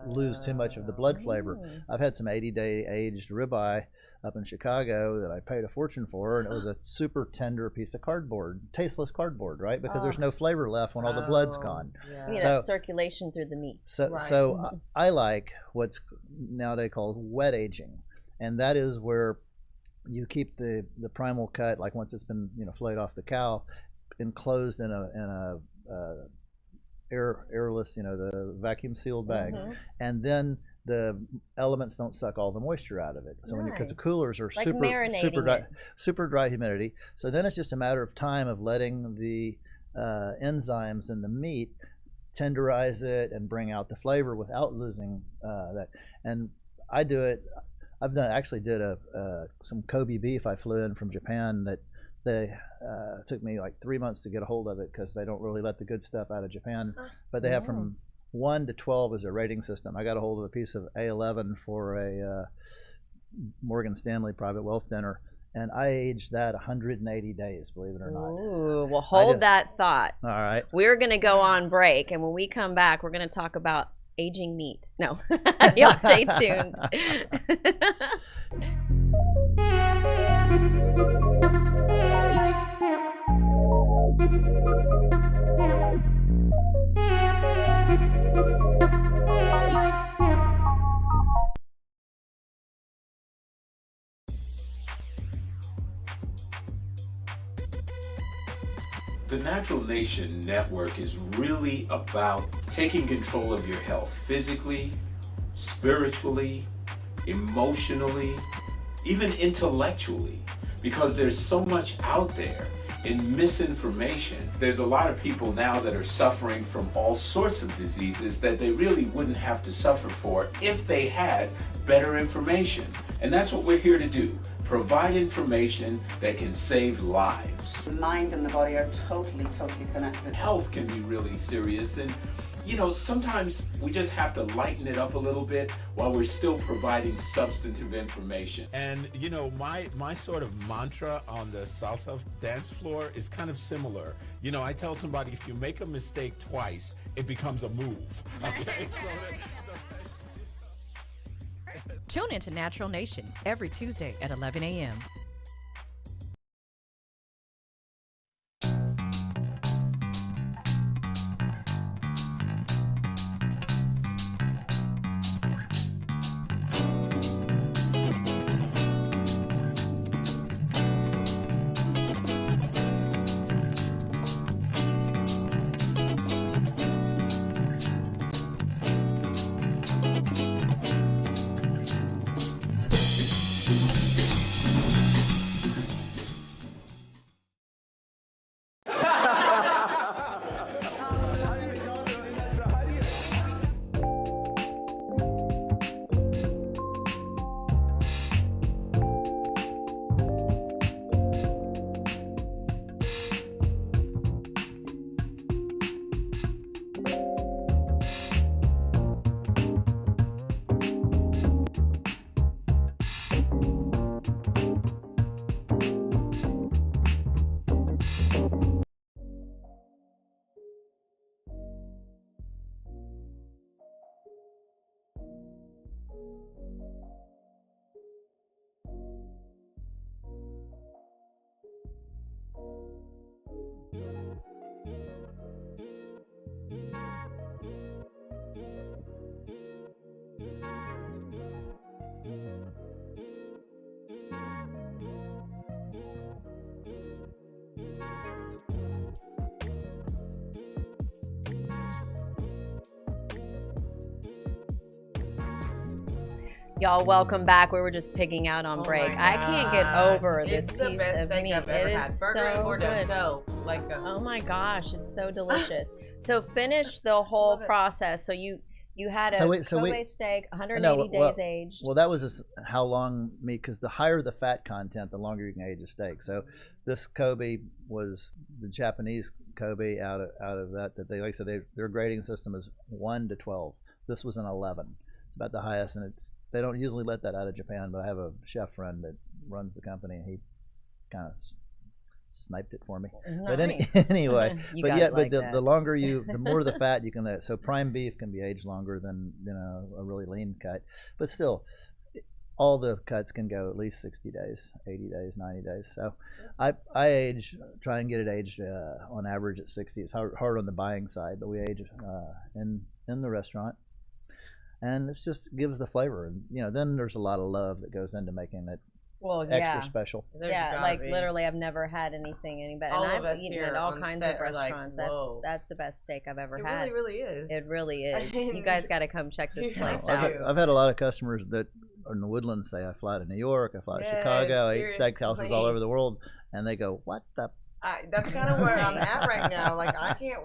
lose too much of the blood flavor. I've had some 80-day aged ribeye up in Chicago that I paid a fortune for, and it was a super tender piece of cardboard, tasteless cardboard, right? Because there's no flavor left when all the blood's gone. You need that circulation through the meat. So I like what's nowadays called wet aging, and that is where you keep the primal cut, like once it's been flayed off the cow, enclosed in a airless, the vacuum sealed bag, and then the elements don't suck all the moisture out of it. So because the coolers are like super dry humidity, so then it's just a matter of time of letting the enzymes in the meat tenderize it and bring out the flavor without losing that. And I do it. I've actually did some Kobe beef I flew in from Japan that they took me like 3 months to get a hold of it because they don't really let the good stuff out of Japan, but they have from 1 to 12 as a rating system. I got a hold of a piece of A11 for a Morgan Stanley private wealth dinner, and I aged that 180 days, believe it or not. Ooh, well, hold that thought. All right. We're going to go on break, and when we come back, we're going to talk about aging meat. No, you'll stay tuned. The Natural Nation Network is really about taking control of your health physically, spiritually, emotionally, even intellectually, because there's so much out there in misinformation. There's a lot of people now that are suffering from all sorts of diseases that they really wouldn't have to suffer for if they had better information. And that's what we're here to do. Provide information that can save lives. The mind and the body are totally connected. Health can be really serious, and sometimes we just have to lighten it up a little bit while we're still providing substantive information. And my sort of mantra on the salsa dance floor is kind of similar. I tell somebody, if you make a mistake twice, it becomes a move. Okay. Tune into Natural Nation every Tuesday at 11 a.m. Y'all, welcome back. We were just pigging out on break. I can't get over this piece of meat. I've ever had. Burger so and good. Like oh my gosh, it's so delicious. So finish the whole process. So you You had a So Kobe steak, 180 No, well, days aged. Well, that was just how long because the higher the fat content, the longer you can age a steak. So this Kobe was the Japanese Kobe out of that they, like I said, their grading system is 1 to 12. This was an 11. It's about the highest, and they don't usually let that out of Japan. But I have a chef friend that runs the company, and he kind of sniped it for me. Nice. But anyway, the longer the more the fat you can. So prime beef can be aged longer than a really lean cut, but still, all the cuts can go at least 60 days, 80 days, 90 days. So I try and get it aged on average at 60. It's hard on the buying side, but we age in the restaurant, and it just gives the flavor. And then there's a lot of love that goes into making it. Well, extra special. Like literally, I've never had anything any better. And I've eaten at all kinds of restaurants. That's the best steak I've ever had. It really is. It really is. You guys got to come check this place out. I've had a lot of customers that are in the Woodlands say, I fly to New York, I fly to Chicago, I eat steakhouses all over the world, and they go, what the? That's kind of where I'm at right now. Like, I can't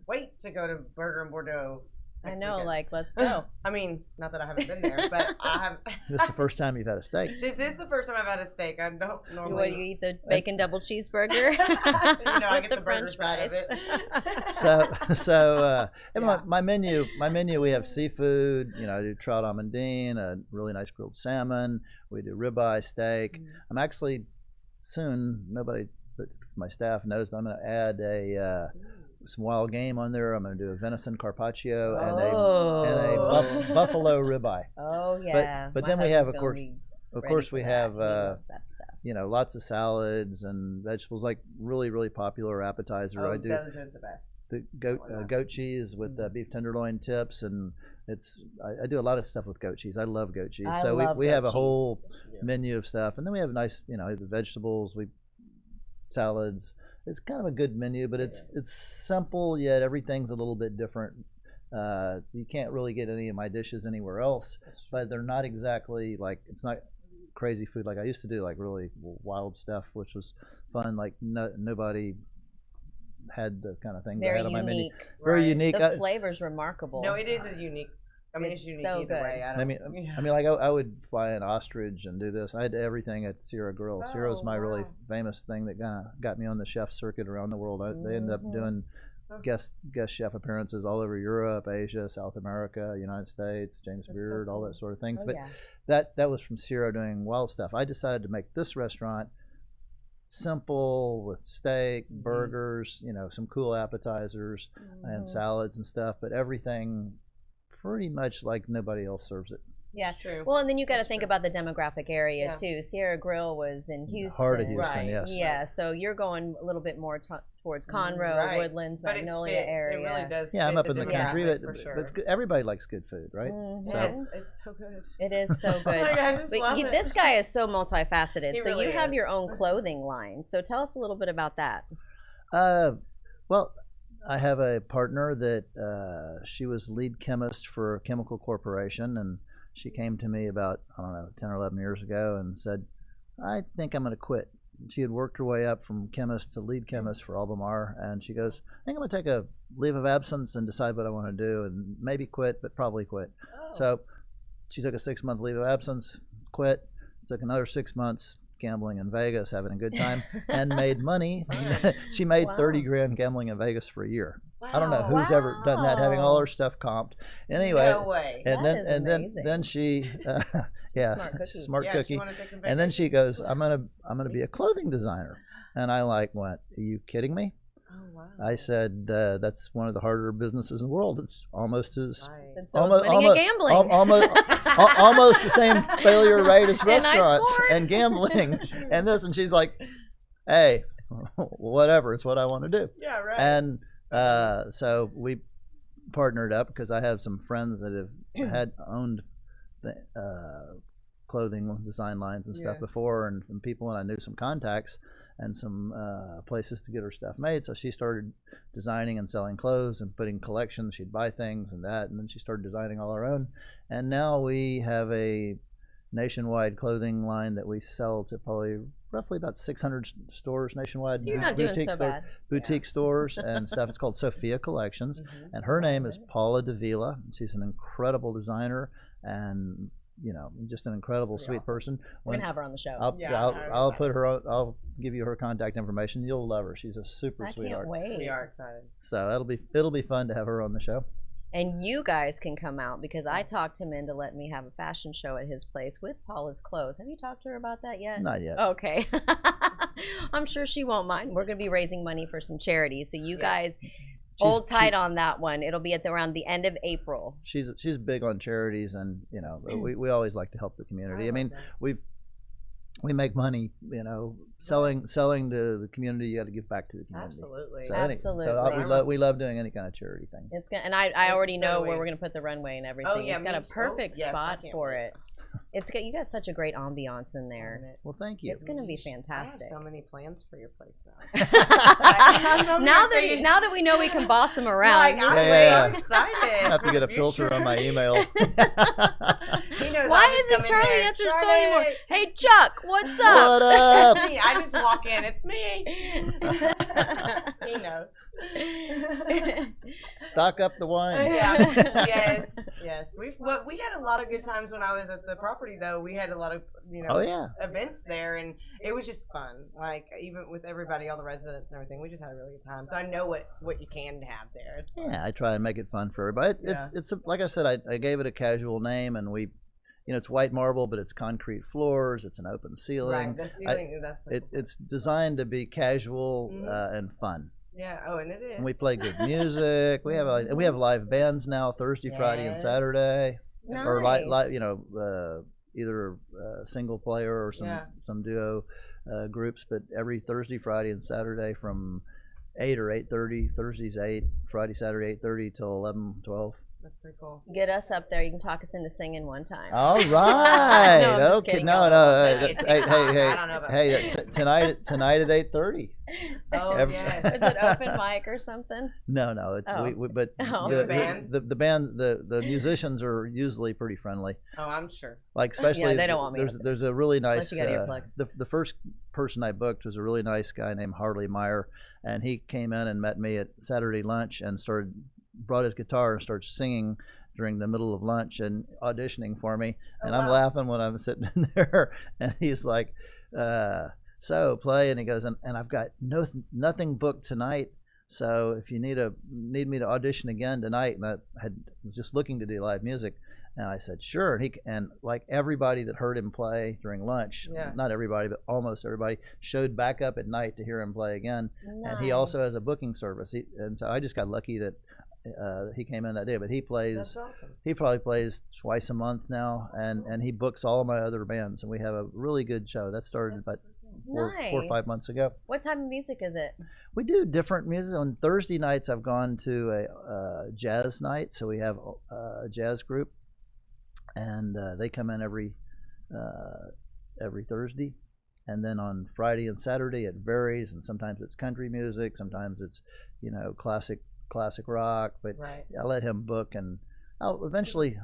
wait to go to Burger and Bordeaux. I know, like, let's go. I mean, not that I haven't been there, but I have. This is the first time you've had a steak. This is the first time I've had a steak. I don't normally. What, you eat the bacon double cheeseburger? I get the French burger side of it. My menu, we have seafood. I do trout almondine, a really nice grilled salmon. We do ribeye steak. I'm actually soon. Nobody but my staff knows, but I'm going to add some wild game on there. I'm going to do a venison carpaccio and a buffalo ribeye. Oh yeah. But then we have, of course, we have lots of salads and vegetables. Like really popular appetizer. I do. Those are the best. The goat cheese with beef tenderloin tips, and I do a lot of stuff with goat cheese. I love goat cheese. So we have a whole menu of stuff, and then we have nice the vegetables, salads. It's kind of a good menu, but it's simple, yet everything's a little bit different. You can't really get any of my dishes anywhere else, but they're not exactly like, it's not crazy food like I used to do, like really wild stuff, which was fun. Like nobody had the kind of things I had on my menu. Very unique. The flavor's remarkable. No, it is a unique. I mean, it's unique so either way. I would fly an ostrich and do this. I had everything at Sierra Grill. Sierra's my really famous thing that got me on the chef circuit around the world. They ended up doing guest chef appearances all over Europe, Asia, South America, United States, James Beard, all that sort of things. That was from Sierra doing wild stuff. I decided to make this restaurant simple with steak, burgers, some cool appetizers and salads and stuff, but everything pretty much like nobody else serves it. Yeah, true. Well, and then you got to think about the demographic area too. Sierra Grill was in Houston. Heart of Houston, yes. Yeah, so you're going a little bit more towards Conroe, Woodlands, Magnolia area. It really does. Yeah, I'm up in the country, but everybody likes good food, right? So it's so good. It is so good. I just love it. This guy is so multifaceted. He so really you have is. your own clothing line. So tell us a little bit about that. Well, I have a partner that she was lead chemist for a chemical corporation, and she came to me about, 10 or 11 years ago and said, I think I'm going to quit. She had worked her way up from chemist to lead chemist for Albemarle, and she goes, I think I'm going to take a leave of absence and decide what I want to do, and maybe quit, but probably quit. So she took a 6-month leave of absence, quit, took another 6 months gambling in Vegas, having a good time, and made money. She made $30,000 gambling in Vegas for a year. Wow. I don't know who's ever done that, having all her stuff comped. Anyway, no way. And then she, smart cookie. And then she goes, I'm gonna be a clothing designer. And I went, are you kidding me? Oh, wow. I said, that's one of the harder businesses in the world. It's almost as almost the same failure rate as restaurants and gambling and this. And she's like, hey, whatever, it's what I want to do. Yeah, right. And so we partnered up because I have some friends that have owned clothing design lines and stuff before, and some people, and I knew some contacts and some places to get her stuff made. So she started designing and selling clothes and putting collections. She'd buy things and then she started designing all her own. And now we have a nationwide clothing line that we sell to probably roughly about 600 stores nationwide. So you're not doing so bad. Boutique stores and stuff. It's called Sophia Collections, and her name is Paula Davila. She's an incredible designer and just an incredible, sweet person. We're gonna have her on the show. I'll put her. I'll give you her contact information. You'll love her. She's a super sweetheart. I can't wait. We are excited. So it'll be fun to have her on the show. And you guys can come out because I talked him into letting me have a fashion show at his place with Paula's clothes. Have you talked to her about that yet? Not yet. Okay. I'm sure she won't mind. We're going to be raising money for some charities. So you guys hold tight on that one. It'll be around the end of April. She's big on charities, and we always like to help the community. I mean, we make money, selling to the community. You got to give back to the community. Absolutely. So Absolutely. So we love doing any kind of charity thing. It's gonna, and I already know where we're gonna put the runway and everything. Oh, yeah, it's got a perfect spot for it. You got such a great ambiance in there. Well, thank you. It's gonna be fantastic. I have so many plans for your place now. now that we know we can boss them around. I'm so excited. I have to get a filter on my email. He knows. Why isn't Charlie answering so anymore? Hey Chuck, what's up? What up? I just walk in. It's me. He knows. Stock up the wine. Yeah. Yes. We had a lot of good times when I was at the property, though. We had a lot of events there, and it was just fun. Like even with everybody, all the residents and everything, we just had a really good time. So I know what you can have there. It's fun. Yeah, I try and make it fun for everybody. It's like I said, I gave it a casual name, and we. It's white marble, but it's concrete floors. It's an open ceiling. Right, the ceiling. It's designed to be casual and fun. Yeah. Oh, and it is. And we play good music. We have live bands now, Thursday, Friday, and Saturday. Nice. Or either single player or some duo groups. But every Thursday, Friday, and Saturday from 8 or 8:30. Thursdays 8, Friday, Saturday 8:30 till 11, 12. That's pretty cool. Get us up there. You can talk us into singing one time. All right. No, okay. Kidding. No. I don't know about tonight at 8:30. Oh, yes. Is it open mic or something? No. It's the band, the musicians are usually pretty friendly. Oh, I'm sure. Like especially they don't want me. There's a really nice. Unless you got earplugs. The first person I booked was a really nice guy named Harley Meyer, and he came in and met me at Saturday lunch and brought his guitar and started singing during the middle of lunch and auditioning for me. And I'm laughing when I'm sitting in there, and he's like, so play. And he goes, and I've got nothing booked tonight. So if you need me to audition again tonight, and I was just looking to do live music. And I said, sure. And like everybody that heard him play during lunch, not everybody, but almost everybody, showed back up at night to hear him play again. Nice. And he also has a booking service. And so I just got lucky that he came in that day, but he plays. That's awesome. He probably plays twice a month now, and he books all of my other bands, and we have a really good show. That started about 4 or 5 months ago. What type of music is it? We do different music. On Thursday nights, I've gone to a jazz night, so we have a jazz group, and they come in every Thursday. And then on Friday and Saturday, it varies, and sometimes it's country music, sometimes it's classic rock, but I let him book, and I'll eventually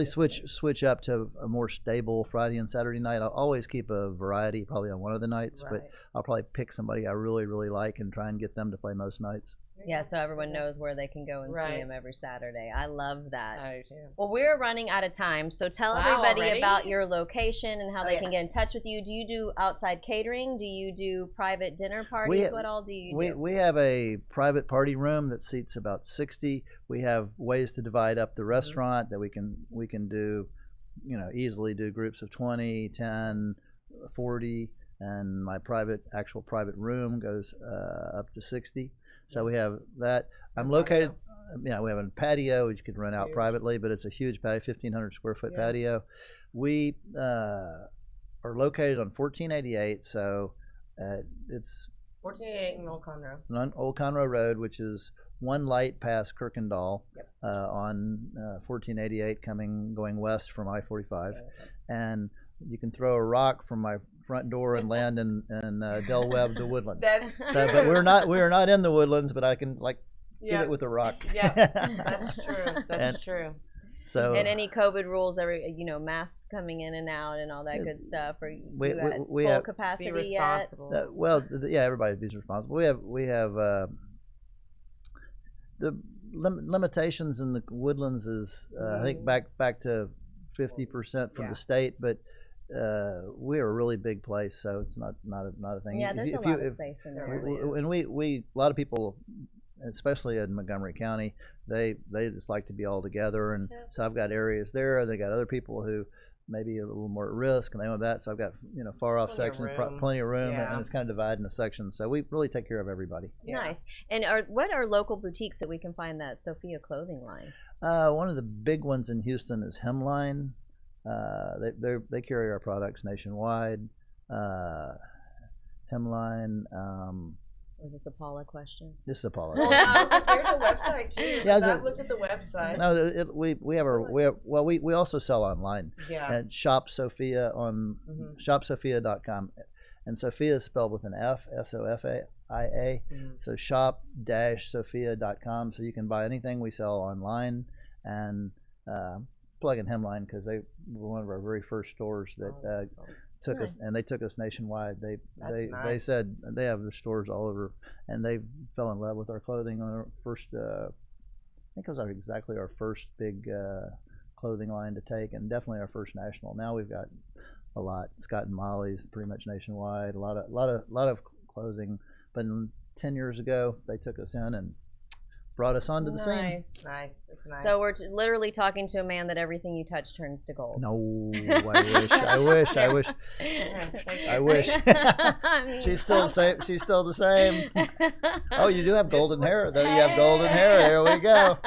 switch up to a more stable Friday and Saturday night. I'll always keep a variety probably on one of the nights, but I'll probably pick somebody I really, really like and try and get them to play most nights. Yeah, so everyone knows where they can go and see him every Saturday. I love that. I do. Well, we're running out of time, so tell everybody about your location and how they can get in touch with you. Do you do outside catering? Do you do private dinner parties? What all do you do? We have a private party room that seats about 60. We have ways to divide up the restaurant that we can do, easily do groups of 20, 10, 40, and my actual private room goes up to 60. So we have that. I'm located. We have a patio which you could rent out privately, but it's a huge patio, 1,500 square foot patio. We are located on 1488, so it's 1488 in Old Conroe. On Old Conroe Road, which is one light past Kirkendall, on 1488, going west from I-45, and you can throw a rock from my front door and land in Del Webb, the Woodlands. That's so, but we're not in the Woodlands, but I can get it with a rock. Yeah, that's true. That's true. So and any COVID rules, masks coming in and out and all that good stuff. Or we full have, capacity be responsible. Yet? Everybody be responsible. We have the limitations in the woodlands is I think back to 50% from the state, but we're a really big place, so it's not a thing. Yeah, there's a lot of space in there. And we a lot of people, especially in Montgomery County, they just like to be all together, and so I've got areas there. They got other people who maybe a little more at risk, and they want that. So I've got far off sections, plenty of room, and it's kind of divided into sections. So we really take care of everybody. Nice. And what are local boutiques that we can find that Sophia clothing line? One of the big ones in Houston is Hemline. They carry our products nationwide. Hemline. Was this a Paula question? This is a Paula. Well, there's a website too. Yeah, I've looked at the website. No, we also sell online. Yeah. At Shop Sophia on shopsophia.com, and Sophia is spelled with an F, Sophia. So shop-sophia.com. So you can buy anything we sell online, and plug in Hemline because they were one of our very first stores that took us, and they took us nationwide. They said they have their stores all over, and they fell in love with our clothing on our first. I think it was exactly our first big clothing line to take, and definitely our first national. Now we've got a lot. Scott and Molly's pretty much nationwide. A lot of clothing, but 10 years ago they took us in and brought us onto the scene. Nice. It's nice. So we're literally talking to a man that everything you touch turns to gold. No, I wish. She's still the same. She's still the same. Oh, you do have golden hair, though. You have golden hair. There we go.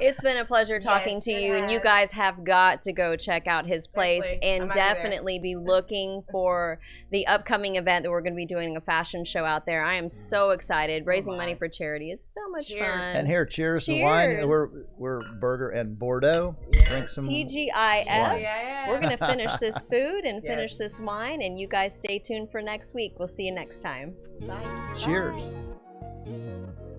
It's been a pleasure talking to you, and you guys have got to go check out his place and definitely be looking for the upcoming event that we're going to be doing a fashion show out there. I am so excited. Raising money for charity is so much fun. And here, cheers to wine. We're Burger and Bordeaux. Drink some TGIF. We're going to finish this food and finish this wine, and you guys stay tuned for next week. We'll see you next time. Bye. Cheers.